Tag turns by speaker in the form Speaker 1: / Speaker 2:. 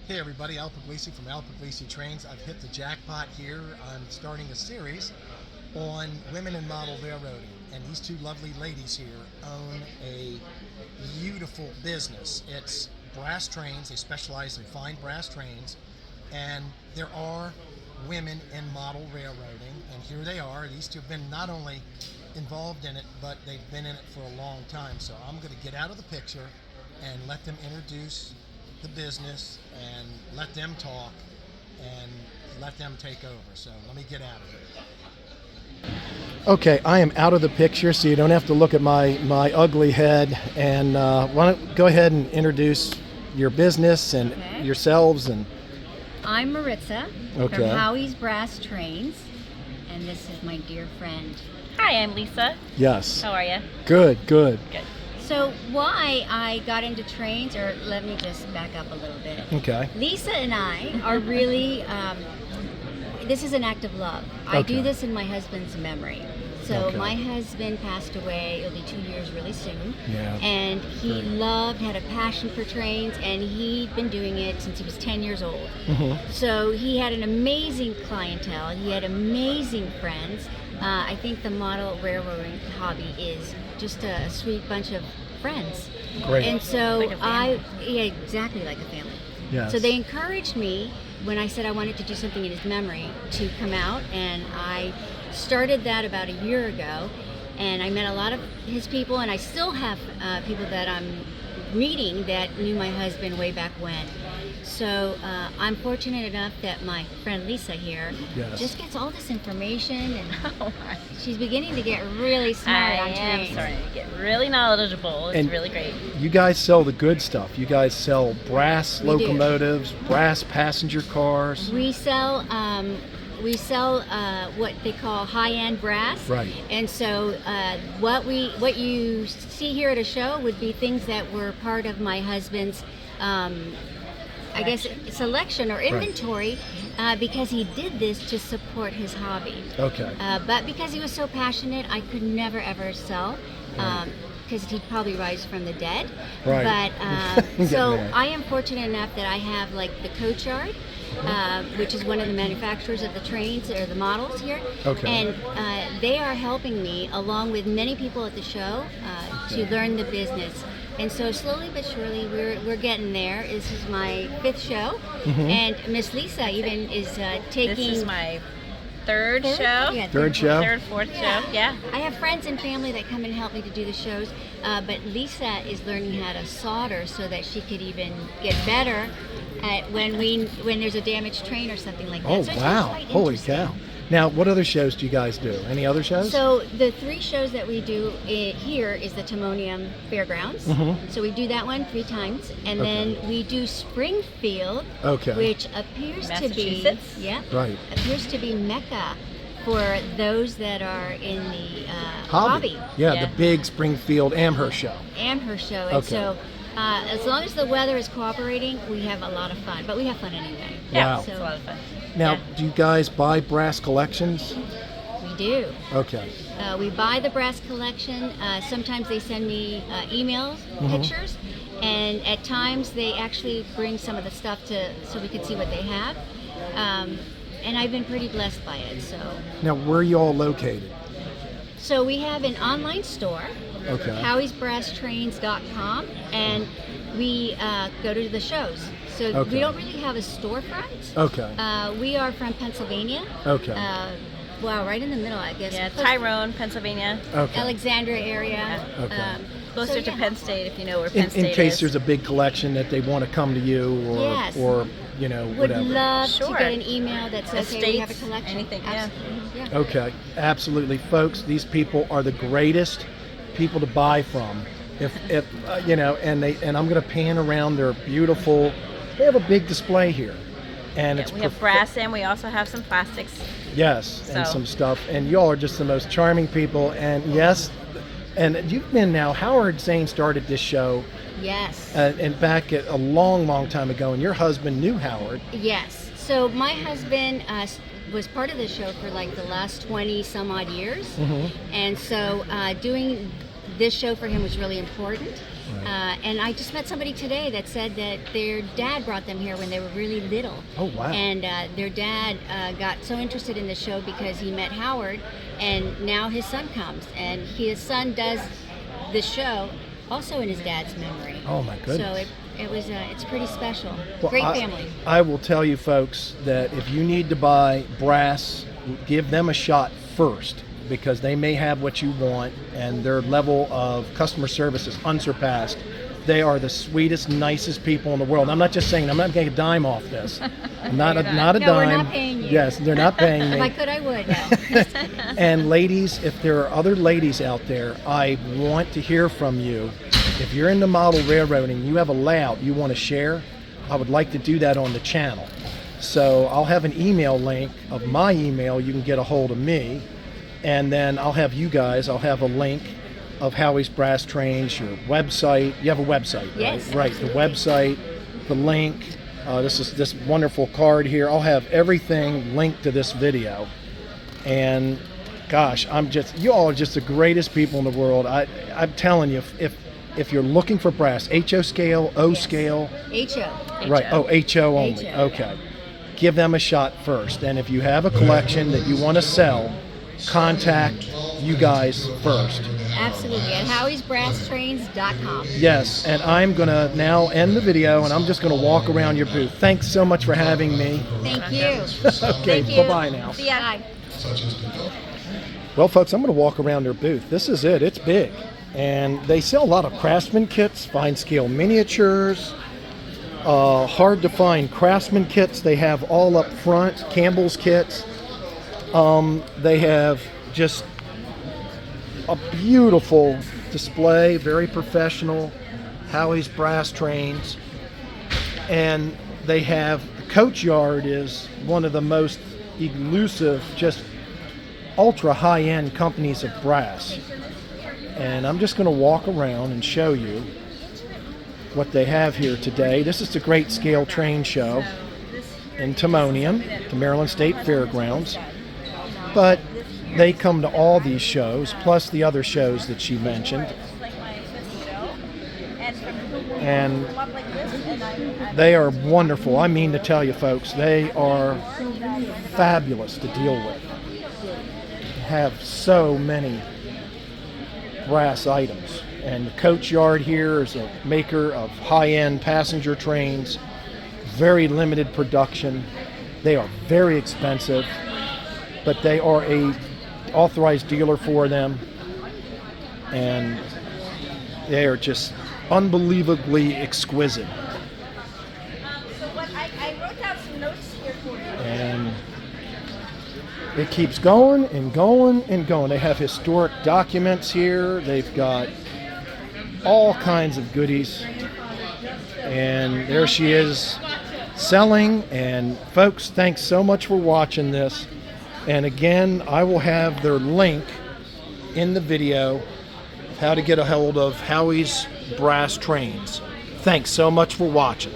Speaker 1: Hey everybody, Al Puglisi from Al Puglisi Trains. I've hit the jackpot here. I'm starting a series on women in model railroading, and these two lovely ladies here own a beautiful business. It's brass trains. They specialize in fine brass trains, and there are women in model railroading, and here they are. These two have been not only involved in it, but they've been in it for a long time. So I'm going to get out of the picture and let them introduce the business and let them talk and let them take over. So let me get out of it. Okay, I am out of the picture, so you don't have to look at my ugly head. And why don't go ahead and introduce your business and yourselves. And
Speaker 2: I'm Maritza from Howie's Brass Trains, and this is my dear friend.
Speaker 3: Hi, I'm Lisa.
Speaker 1: Yes.
Speaker 3: How are you?
Speaker 1: Good.
Speaker 3: Good.
Speaker 2: So why I got into trains, or let me just back up a little bit.
Speaker 1: Okay.
Speaker 2: Lisa and I are really, this is an act of love. I do this in my husband's memory. So my husband passed away, it'll be 2 years really soon.
Speaker 1: Yeah.
Speaker 2: And he had a passion for trains, and he'd been doing it since he was 10 years old.
Speaker 1: Mm-hmm.
Speaker 2: So he had an amazing clientele, he had amazing friends. I think the model railroading hobby is just a sweet bunch of friends.
Speaker 1: Great.
Speaker 2: And so
Speaker 3: like
Speaker 2: exactly like a family.
Speaker 1: Yes.
Speaker 2: So they encouraged me when I said I wanted to do something in his memory to come out, and I started that about a year ago, and I met a lot of his people, and I still have people that I'm meeting that knew my husband way back when. So I'm fortunate enough that my friend Lisa here just gets all this information, and she's beginning to get really smart on trains.
Speaker 3: I am starting to get really knowledgeable. It's really great.
Speaker 1: You guys sell the good stuff. You guys sell brass locomotives, brass passenger cars.
Speaker 2: We sell what they call high-end brass.
Speaker 1: Right.
Speaker 2: And so what you see here at a show would be things that were part of my husband's selection or inventory, because he did this to support his hobby.
Speaker 1: Okay.
Speaker 2: But because he was so passionate, I could never ever sell, because he'd probably rise from the dead.
Speaker 1: Right.
Speaker 2: But so I am fortunate enough that I have like the coach yard, which is one of the manufacturers of the trains or the models here.
Speaker 1: Okay.
Speaker 2: And they are helping me, along with many people at the show, to learn the business. And so slowly but surely we're getting there. This is my 5th show, and Miss Lisa even is taking.
Speaker 3: This is my third show.
Speaker 2: Yeah,
Speaker 1: Third show?
Speaker 3: Third, fourth show. Yeah.
Speaker 2: I have friends and family that come and help me to do the shows, but Lisa is learning how to solder so that she could even get better at when there's a damaged train or something like that.
Speaker 1: Oh,
Speaker 2: so it's
Speaker 1: wow.
Speaker 2: quite
Speaker 1: Holy
Speaker 2: interesting.
Speaker 1: cow. Now, what other shows do you guys do? Any other shows?
Speaker 2: So the 3 shows that we do here is the Timonium Fairgrounds.
Speaker 1: Mm-hmm.
Speaker 2: So we do that one 3 times, and then we do Springfield, which appears to be appears to be Mecca for those that are in the hobby.
Speaker 1: Yeah, the big Springfield Amherst show.
Speaker 2: Amherst show, and so as long as the weather is cooperating, we have a lot of fun. But we have fun anyway.
Speaker 3: Yeah,
Speaker 1: Wow.
Speaker 3: it's a lot of fun.
Speaker 1: Now, do you guys buy brass collections?
Speaker 2: We do.
Speaker 1: Okay.
Speaker 2: We buy the brass collection. Sometimes they send me emails, pictures, and at times they actually bring some of the stuff so we can see what they have. And I've been pretty blessed by it. So.
Speaker 1: Now, where are you all located?
Speaker 2: So we have an online store, howiesbrasstrains.com, and we go to the shows. So we don't really have a storefront.
Speaker 1: Okay.
Speaker 2: We are from Pennsylvania.
Speaker 1: Okay.
Speaker 2: Wow, right in the middle, I guess.
Speaker 3: Yeah, Tyrone, Pennsylvania.
Speaker 1: Okay.
Speaker 2: Alexandria area.
Speaker 1: Okay.
Speaker 3: Closer to Penn State, if you know where Penn State is.
Speaker 1: In case there's a big collection that they want to come to you, or
Speaker 2: Would
Speaker 1: whatever.
Speaker 2: love to get an email that says, "Hey, we have a collection."
Speaker 3: Anything,
Speaker 2: yeah.
Speaker 1: Okay, absolutely, folks. These people are the greatest people to buy from. If and I'm going to pan around their beautiful. They have a big display here, and
Speaker 3: we have brass, and we also have some plastics.
Speaker 1: Yes, and some stuff. And y'all are just the most charming people. And yes, and you've been now. Howard Zane started this show.
Speaker 2: Yes.
Speaker 1: And back a long time ago, and your husband knew Howard.
Speaker 2: Yes. So my husband was part of the show for like the last 20 some odd years, and so doing this show for him was really important. And I just met somebody today that said that their dad brought them here when they were really little.
Speaker 1: Oh, wow.
Speaker 2: And their dad got so interested in the show because he met Howard, and now his son comes, and his son does the show also in his dad's memory.
Speaker 1: Oh, my goodness.
Speaker 2: So it's pretty special.
Speaker 1: Well,
Speaker 2: Great family.
Speaker 1: I will tell you folks that if you need to buy brass, give them a shot first, because they may have what you want, and their level of customer service is unsurpassed. They are the sweetest, nicest people in the world. I'm not just saying, I'm not getting a dime off this. Not a
Speaker 2: No,
Speaker 1: dime.
Speaker 2: we're not paying you.
Speaker 1: Yes, they're not paying me.
Speaker 2: If I could, I would. No.
Speaker 1: And ladies, if there are other ladies out there, I want to hear from you. If you're into model railroading, you have a layout you want to share, I would like to do that on the channel. So I'll have an email link of my email. You can get a hold of me, and then I'll have you guys, I'll have a link of Howie's Brass Trains, your website. You have a website,
Speaker 2: Yes,
Speaker 1: right? Right, the
Speaker 2: absolutely.
Speaker 1: website, the link. This is this wonderful card here. I'll have everything linked to this video. And gosh, you all are just the greatest people in the world. I'm telling you, if you're looking for brass, HO scale, O scale,
Speaker 2: HO.
Speaker 1: right? Oh, HO only.
Speaker 2: HO.
Speaker 1: Okay. Give them a shot first. And if you have a collection that you want to sell, contact you guys first.
Speaker 2: Absolutely. At howiesbrasstrains.com.
Speaker 1: Yes, and I'm going to now end the video, and I'm just going to walk around your booth. Thanks so much for having me.
Speaker 2: Thank you.
Speaker 1: Okay,
Speaker 3: Thank you.
Speaker 1: bye-bye now.
Speaker 3: See ya.
Speaker 2: Bye.
Speaker 1: Well, folks, I'm going to walk around their booth. This is it. It's big. And they sell a lot of craftsman kits, fine scale miniatures, hard to find craftsman kits. They have all up front, Campbell's kits. They have just a beautiful display, very professional, Howie's Brass Trains. And they have, the Coach Yard is one of the most elusive, just ultra high-end companies of brass. And I'm just going to walk around and show you what they have here today. This is the Great Scale Train Show in Timonium, the Maryland State Fairgrounds. But they come to all these shows, plus the other shows that she mentioned. And they are wonderful. I mean to tell you, folks, they are fabulous to deal with. Have so many brass items. And the Coach Yard here is a maker of high-end passenger trains, very limited production. They are very expensive, but they are a authorized dealer for them, and they are just unbelievably exquisite.
Speaker 3: I wrote down some notes here for you.
Speaker 1: And it keeps going and going and going. They have historic documents here. They've got all kinds of goodies. And there she is selling. And folks, thanks so much for watching this. And again, I will have their link in the video of how to get a hold of Howie's Brass Trains. Thanks so much for watching.